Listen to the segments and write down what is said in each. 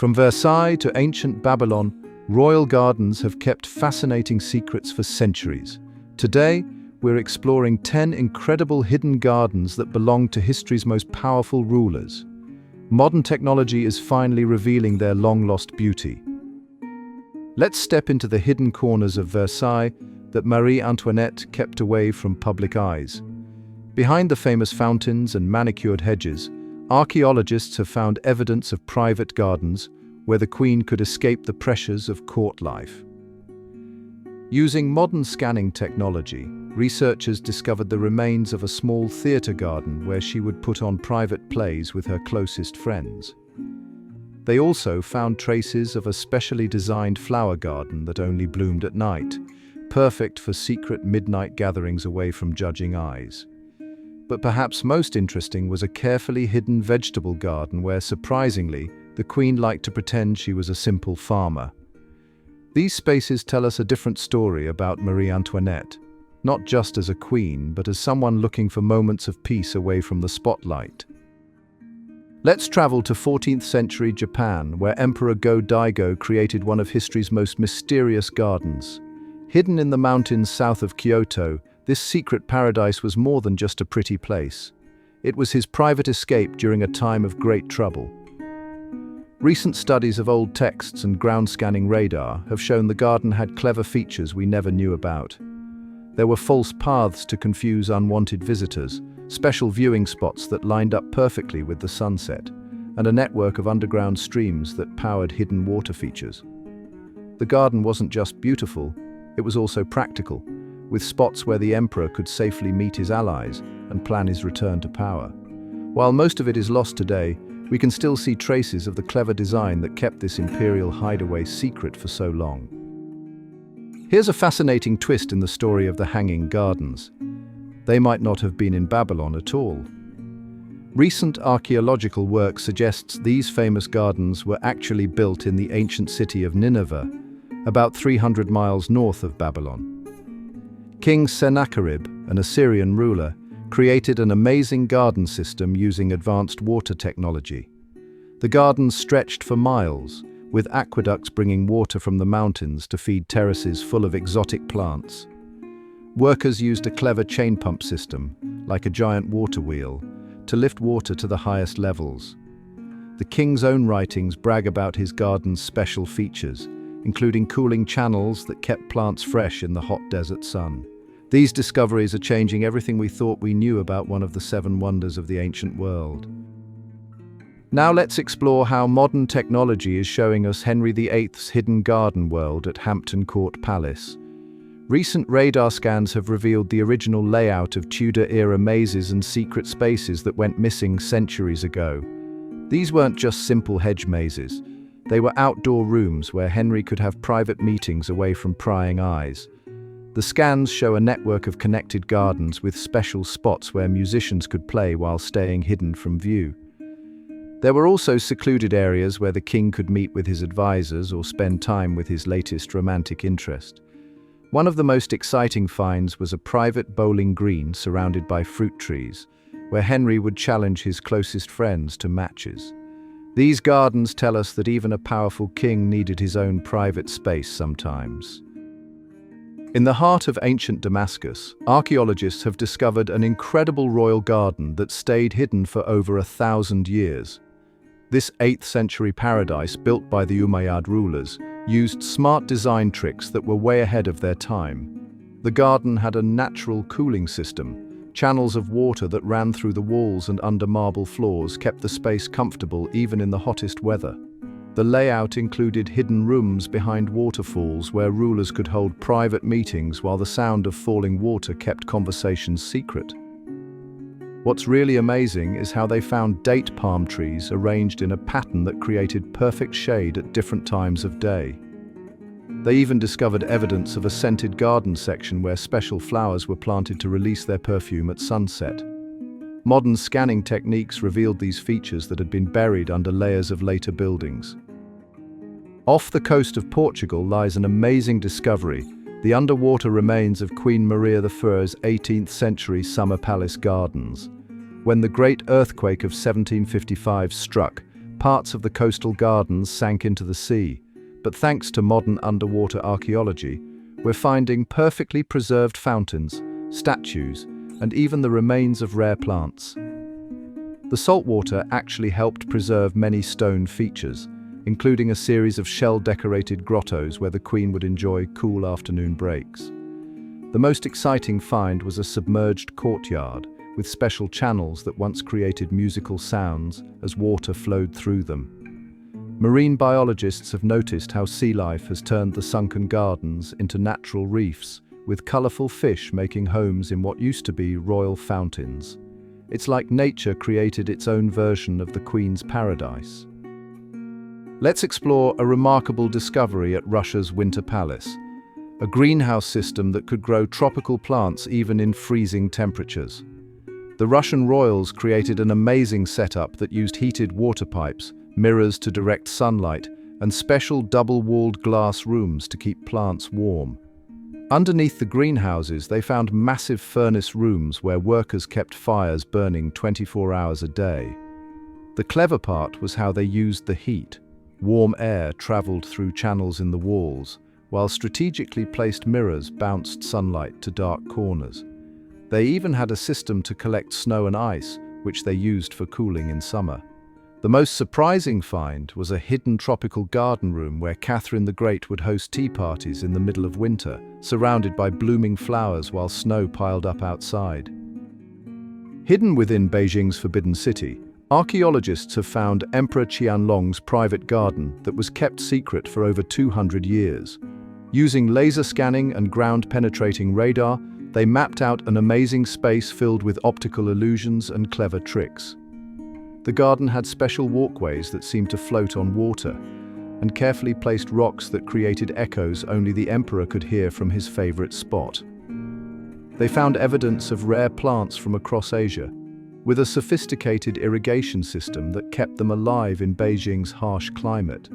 From Versailles to ancient Babylon, royal gardens have kept fascinating secrets for centuries. Today, we're exploring 10 incredible hidden gardens that belong to history's most powerful rulers. Modern technology is finally revealing their long-lost beauty. Let's step into the hidden corners of Versailles that Marie Antoinette kept away from public eyes. Behind the famous fountains and manicured hedges, archaeologists have found evidence of private gardens where the Queen could escape the pressures of court life. Using modern scanning technology, researchers discovered the remains of a small theatre garden where she would put on private plays with her closest friends. They also found traces of a specially designed flower garden that only bloomed at night, perfect for secret midnight gatherings away from judging eyes. But perhaps most interesting was a carefully hidden vegetable garden where, surprisingly, the Queen liked to pretend she was a simple farmer. These spaces tell us a different story about Marie Antoinette, not just as a queen, but as someone looking for moments of peace away from the spotlight. Let's travel to 14th century Japan, where Emperor Go-Daigo created one of history's most mysterious gardens. Hidden in the mountains south of Kyoto, this secret paradise was more than just a pretty place. It was his private escape during a time of great trouble. Recent studies of old texts and ground-scanning radar have shown the garden had clever features we never knew about. There were false paths to confuse unwanted visitors, special viewing spots that lined up perfectly with the sunset, and a network of underground streams that powered hidden water features. The garden wasn't just beautiful, it was also practical, with spots where the emperor could safely meet his allies and plan his return to power. While most of it is lost today, we can still see traces of the clever design that kept this imperial hideaway secret for so long. Here's a fascinating twist in the story of the Hanging Gardens. They might not have been in Babylon at all. Recent archaeological work suggests these famous gardens were actually built in the ancient city of Nineveh, about 300 miles north of Babylon. King Sennacherib, an Assyrian ruler, created an amazing garden system using advanced water technology. The gardens stretched for miles, with aqueducts bringing water from the mountains to feed terraces full of exotic plants. Workers used a clever chain pump system, like a giant water wheel, to lift water to the highest levels. The king's own writings brag about his garden's special features, including cooling channels that kept plants fresh in the hot desert sun. These discoveries are changing everything we thought we knew about one of the 7 wonders of the ancient world. Now let's explore how modern technology is showing us Henry VIII's hidden garden world at Hampton Court Palace. Recent radar scans have revealed the original layout of Tudor-era mazes and secret spaces that went missing centuries ago. These weren't just simple hedge mazes. They were outdoor rooms where Henry could have private meetings away from prying eyes. The scans show a network of connected gardens with special spots where musicians could play while staying hidden from view. There were also secluded areas where the king could meet with his advisors or spend time with his latest romantic interest. One of the most exciting finds was a private bowling green surrounded by fruit trees, where Henry would challenge his closest friends to matches. These gardens tell us that even a powerful king needed his own private space sometimes. In the heart of ancient Damascus, archaeologists have discovered an incredible royal garden that stayed hidden for over 1,000 years. This 8th century paradise, built by the Umayyad rulers, used smart design tricks that were way ahead of their time. The garden had a natural cooling system. Channels of water that ran through the walls and under marble floors kept the space comfortable even in the hottest weather. The layout included hidden rooms behind waterfalls where rulers could hold private meetings while the sound of falling water kept conversations secret. What's really amazing is how they found date palm trees arranged in a pattern that created perfect shade at different times of day. They even discovered evidence of a scented garden section where special flowers were planted to release their perfume at sunset. Modern scanning techniques revealed these features that had been buried under layers of later buildings. Off the coast of Portugal lies an amazing discovery, the underwater remains of Queen Maria I's 18th century summer palace gardens. When the great earthquake of 1755 struck, parts of the coastal gardens sank into the sea, but thanks to modern underwater archaeology, we're finding perfectly preserved fountains, statues, and even the remains of rare plants. The saltwater actually helped preserve many stone features, including a series of shell-decorated grottos where the Queen would enjoy cool afternoon breaks. The most exciting find was a submerged courtyard with special channels that once created musical sounds as water flowed through them. Marine biologists have noticed how sea life has turned the sunken gardens into natural reefs, with colorful fish making homes in what used to be royal fountains. It's like nature created its own version of the Queen's paradise. Let's explore a remarkable discovery at Russia's Winter Palace, a greenhouse system that could grow tropical plants even in freezing temperatures. The Russian royals created an amazing setup that used heated water pipes, mirrors to direct sunlight, and special double-walled glass rooms to keep plants warm. Underneath the greenhouses, they found massive furnace rooms where workers kept fires burning 24 hours a day. The clever part was how they used the heat. Warm air traveled through channels in the walls, while strategically placed mirrors bounced sunlight to dark corners. They even had a system to collect snow and ice, which they used for cooling in summer. The most surprising find was a hidden tropical garden room where Catherine the Great would host tea parties in the middle of winter, surrounded by blooming flowers while snow piled up outside. Hidden within Beijing's Forbidden City, archaeologists have found Emperor Qianlong's private garden that was kept secret for over 200 years. Using laser scanning and ground-penetrating radar, they mapped out an amazing space filled with optical illusions and clever tricks. The garden had special walkways that seemed to float on water, and carefully placed rocks that created echoes only the emperor could hear from his favorite spot. They found evidence of rare plants from across Asia, with a sophisticated irrigation system that kept them alive in Beijing's harsh climate.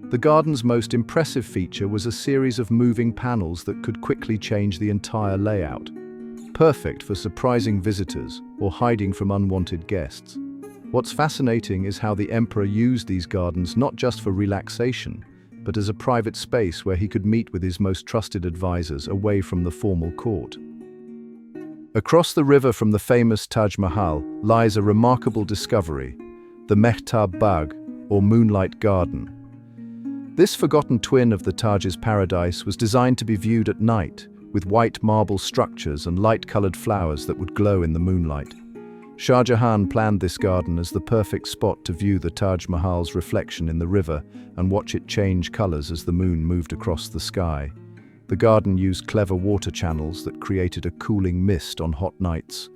The garden's most impressive feature was a series of moving panels that could quickly change the entire layout, perfect for surprising visitors or hiding from unwanted guests. What's fascinating is how the emperor used these gardens not just for relaxation, but as a private space where he could meet with his most trusted advisors away from the formal court. Across the river from the famous Taj Mahal lies a remarkable discovery, the Mehtab Bagh, or Moonlight Garden. This forgotten twin of the Taj's paradise was designed to be viewed at night, with white marble structures and light-colored flowers that would glow in the moonlight. Shah Jahan planned this garden as the perfect spot to view the Taj Mahal's reflection in the river and watch it change colors as the moon moved across the sky. The garden used clever water channels that created a cooling mist on hot nights,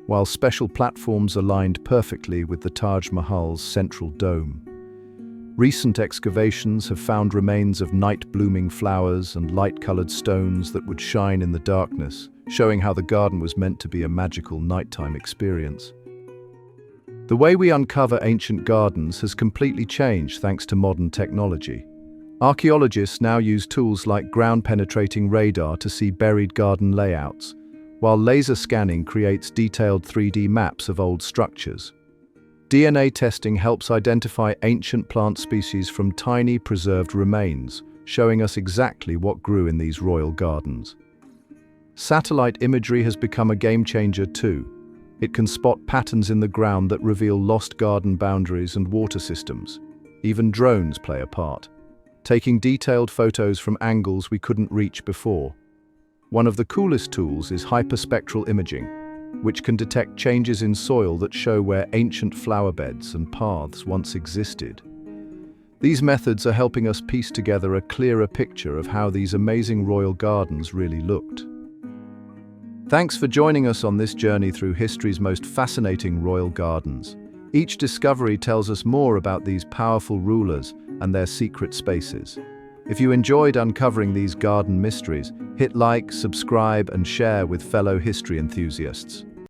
while special platforms aligned perfectly with the Taj Mahal's central dome. Recent excavations have found remains of night-blooming flowers and light-colored stones that would shine in the darkness, showing how the garden was meant to be a magical nighttime experience. The way we uncover ancient gardens has completely changed thanks to modern technology. Archaeologists now use tools like ground-penetrating radar to see buried garden layouts, while laser scanning creates detailed 3D maps of old structures. DNA testing helps identify ancient plant species from tiny preserved remains, showing us exactly what grew in these royal gardens. Satellite imagery has become a game-changer too. It can spot patterns in the ground that reveal lost garden boundaries and water systems. Even drones play a part, taking detailed photos from angles we couldn't reach before. One of the coolest tools is hyperspectral imaging, which can detect changes in soil that show where ancient flower beds and paths once existed. These methods are helping us piece together a clearer picture of how these amazing royal gardens really looked. Thanks for joining us on this journey through history's most fascinating royal gardens. Each discovery tells us more about these powerful rulers and their secret spaces. If you enjoyed uncovering these garden mysteries, hit like, subscribe, and share with fellow history enthusiasts.